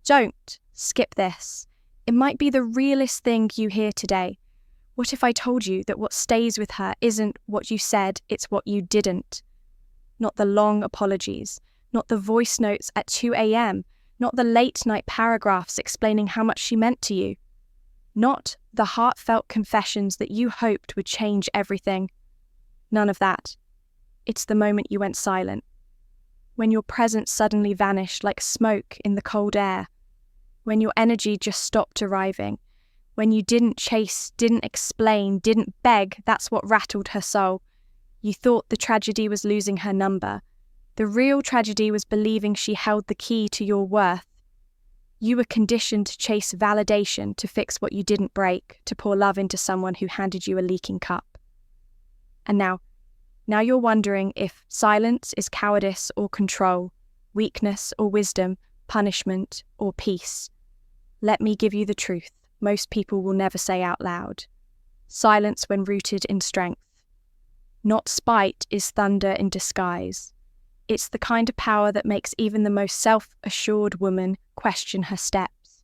Don't skip this. It might be the realest thing you hear today. What if I told you that what stays with her isn't what you said, it's what you didn't? Not the long apologies, not the voice notes at 2 a.m., not the late-night paragraphs explaining how much she meant to you. Not the heartfelt confessions that you hoped would change everything. None of that. It's the moment you went silent. When your presence suddenly vanished like smoke in the cold air. When your energy just stopped arriving. When you didn't chase, didn't explain, didn't beg, that's what rattled her soul. You thought the tragedy was losing her number. The real tragedy was believing she held the key to your worth. You were conditioned to chase validation, to fix what you didn't break, to pour love into someone who handed you a leaking cup. And now you're wondering if silence is cowardice or control, weakness or wisdom, punishment or peace. Let me give you the truth most people will never say out loud. Silence when rooted in strength. Not spite is thunder in disguise. It's the kind of power that makes even the most self-assured woman question her steps.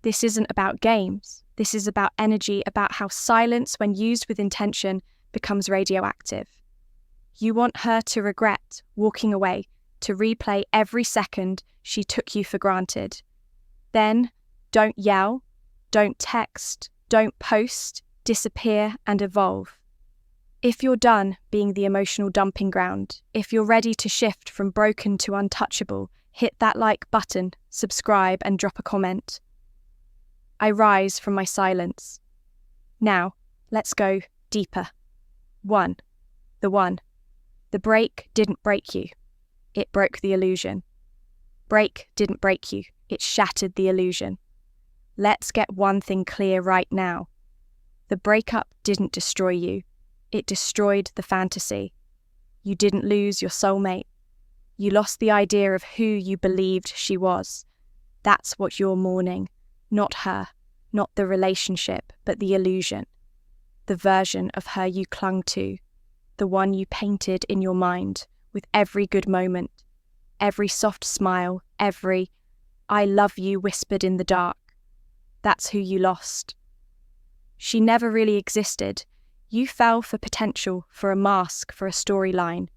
This isn't about games. This is about energy, about how silence, when used with intention, becomes radioactive. You want her to regret walking away, to replay every second she took you for granted. Then, don't yell, don't text, don't post, disappear and evolve. If you're done being the emotional dumping ground, if you're ready to shift from broken to untouchable, hit that like button, subscribe and drop a comment. I rise from my silence. Now, let's go deeper. One. The break didn't break you. It broke the illusion. Break didn't break you. It shattered the illusion. Let's get one thing clear right now. The breakup didn't destroy you. It destroyed the fantasy. You didn't lose your soulmate. You lost the idea of who you believed she was. That's what you're mourning. Not her, not the relationship, but the illusion. The version of her you clung to. The one you painted in your mind with every good moment, every soft smile, every "I love you" whispered in the dark. That's who you lost. She never really existed. You fell for potential, for a mask, for a storyline.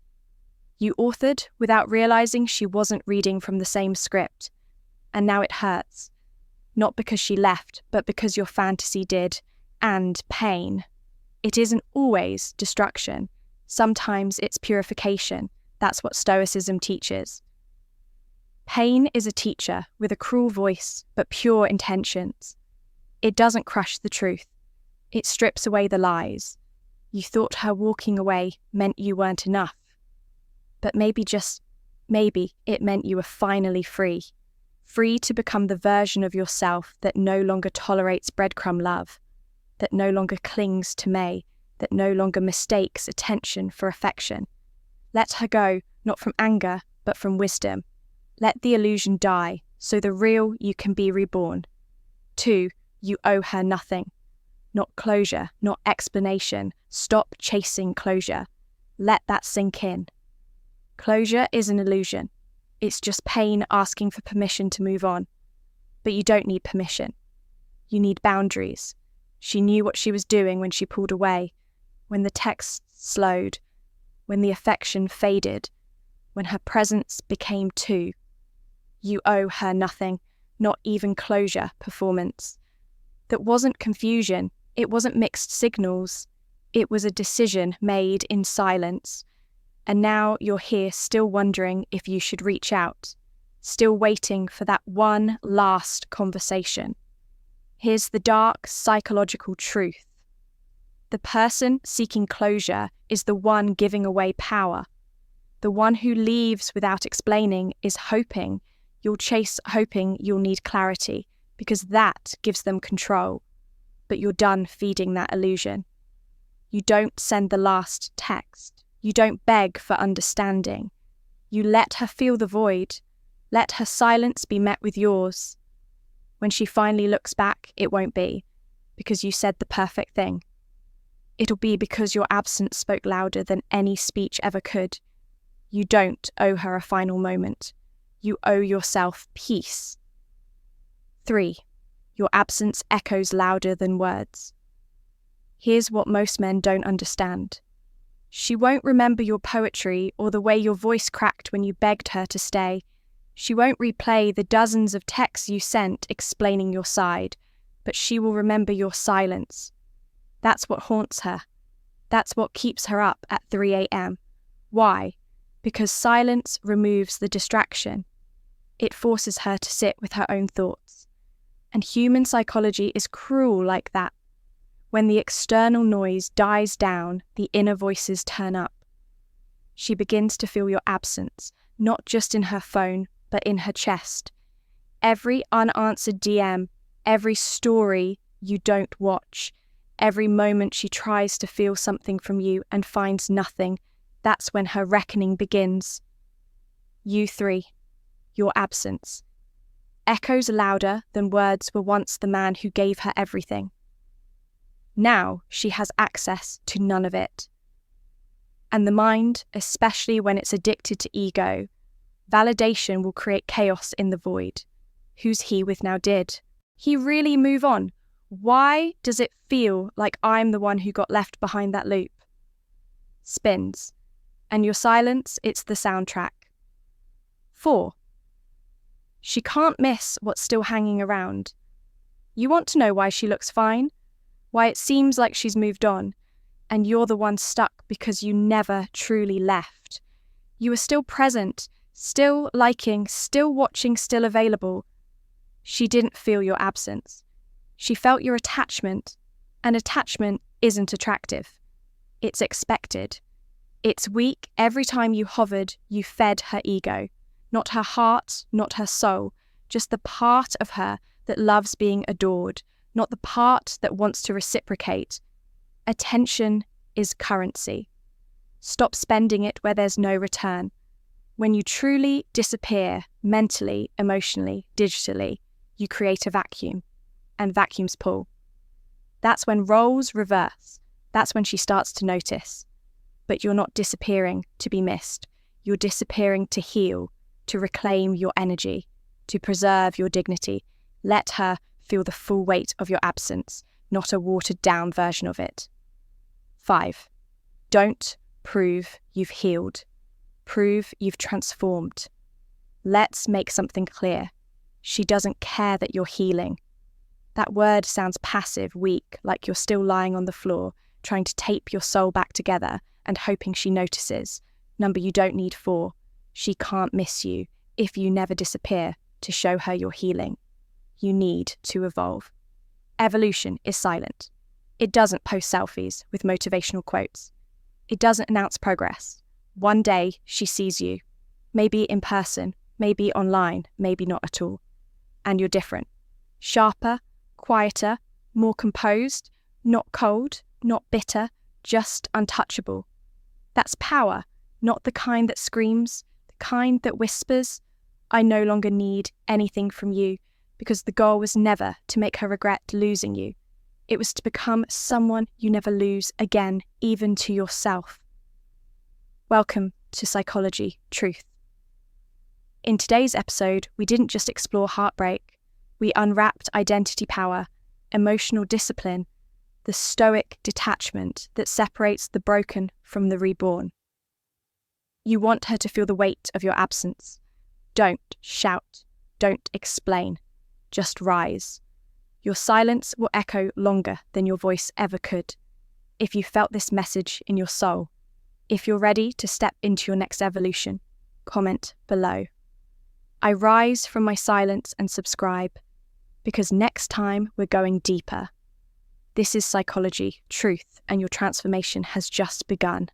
You authored without realizing she wasn't reading from the same script. And now it hurts. Not because she left, but because your fantasy did. And pain. It isn't always destruction. Sometimes it's purification. That's what Stoicism teaches. Pain is a teacher with a cruel voice, but pure intentions. It doesn't crush the truth. It strips away the lies. You thought her walking away meant you weren't enough. But maybe, just maybe, it meant you were finally free. Free to become the version of yourself that no longer tolerates breadcrumb love, that no longer clings to May, that no longer mistakes attention for affection. Let her go, not from anger, but from wisdom. Let the illusion die, so the real you can be reborn. 2, you owe her nothing. Not closure, not explanation. Stop chasing closure. Let that sink in. Closure is an illusion. It's just pain asking for permission to move on. But you don't need permission. You need boundaries. She knew what she was doing when she pulled away, when the text slowed, when the affection faded, when her presence became two. You owe her nothing, not even closure, performance. That wasn't confusion. It wasn't mixed signals. It was a decision made in silence. And now you're here still wondering if you should reach out, still waiting for that one last conversation. Here's the dark psychological truth. The person seeking closure is the one giving away power. The one who leaves without explaining is hoping you'll chase, hoping you'll need clarity, because that gives them control. But you're done feeding that illusion. You don't send the last text. You don't beg for understanding. You let her feel the void. Let her silence be met with yours. When she finally looks back, it won't be because you said the perfect thing. It'll be because your absence spoke louder than any speech ever could. You don't owe her a final moment. You owe yourself peace. 3. Your absence echoes louder than words. Here's what most men don't understand. She won't remember your poetry or the way your voice cracked when you begged her to stay. She won't replay the dozens of texts you sent explaining your side, but she will remember your silence. That's what haunts her. That's what keeps her up at 3 a.m. Why? Because silence removes the distraction. It forces her to sit with her own thoughts. And human psychology is cruel like that. When the external noise dies down, the inner voices turn up. She begins to feel your absence, not just in her phone, but in her chest. Every unanswered DM, every story you don't watch, every moment she tries to feel something from you and finds nothing, that's when her reckoning begins. You 3, your absence, echoes louder than words were once the man who gave her everything. Now she has access to none of it. And the mind, especially when it's addicted to ego, validation will create chaos in the void. Who's he with now? Did he really move on? Why does it feel like I'm the one who got left behind that loop? Spins. And your silence, it's the soundtrack. 4. She can't miss what's still hanging around. You want to know why she looks fine? Why it seems like she's moved on, and you're the one stuck because you never truly left. You were still present, still liking, still watching, still available. She didn't feel your absence. She felt your attachment, and attachment isn't attractive. It's expected. It's weak. Every time you hovered, you fed her ego. Not her heart, not her soul, just the part of her that loves being adored, not the part that wants to reciprocate. Attention is currency. Stop spending it where there's no return. When you truly disappear, mentally, emotionally, digitally, you create a vacuum, and vacuums pull. That's when roles reverse. That's when she starts to notice. But you're not disappearing to be missed. You're disappearing to heal, to reclaim your energy, to preserve your dignity. Let her feel the full weight of your absence, not a watered-down version of it. 5. Don't prove you've healed. Prove you've transformed. Let's make something clear. She doesn't care that you're healing. That word sounds passive, weak, like you're still lying on the floor, trying to tape your soul back together and hoping she notices. Number you don't need 4. She can't miss you if you never disappear to show her you're healing. You need to evolve. Evolution is silent. It doesn't post selfies with motivational quotes. It doesn't announce progress. One day she sees you, maybe in person, maybe online, maybe not at all. And you're different. Sharper, quieter, more composed, not cold, not bitter, just untouchable. That's power, not the kind that screams, the kind that whispers, I no longer need anything from you, because the goal was never to make her regret losing you. It was to become someone you never lose again, even to yourself. Welcome to Psychology Truth. In today's episode, we didn't just explore heartbreak, we unwrapped identity power, emotional discipline, the stoic detachment that separates the broken from the reborn. You want her to feel the weight of your absence. Don't shout, don't explain. Just rise. Your silence will echo longer than your voice ever could. If you felt this message in your soul, if you're ready to step into your next evolution, comment below. I rise from my silence and subscribe, because next time we're going deeper. This is Psychology Truth, and your transformation has just begun.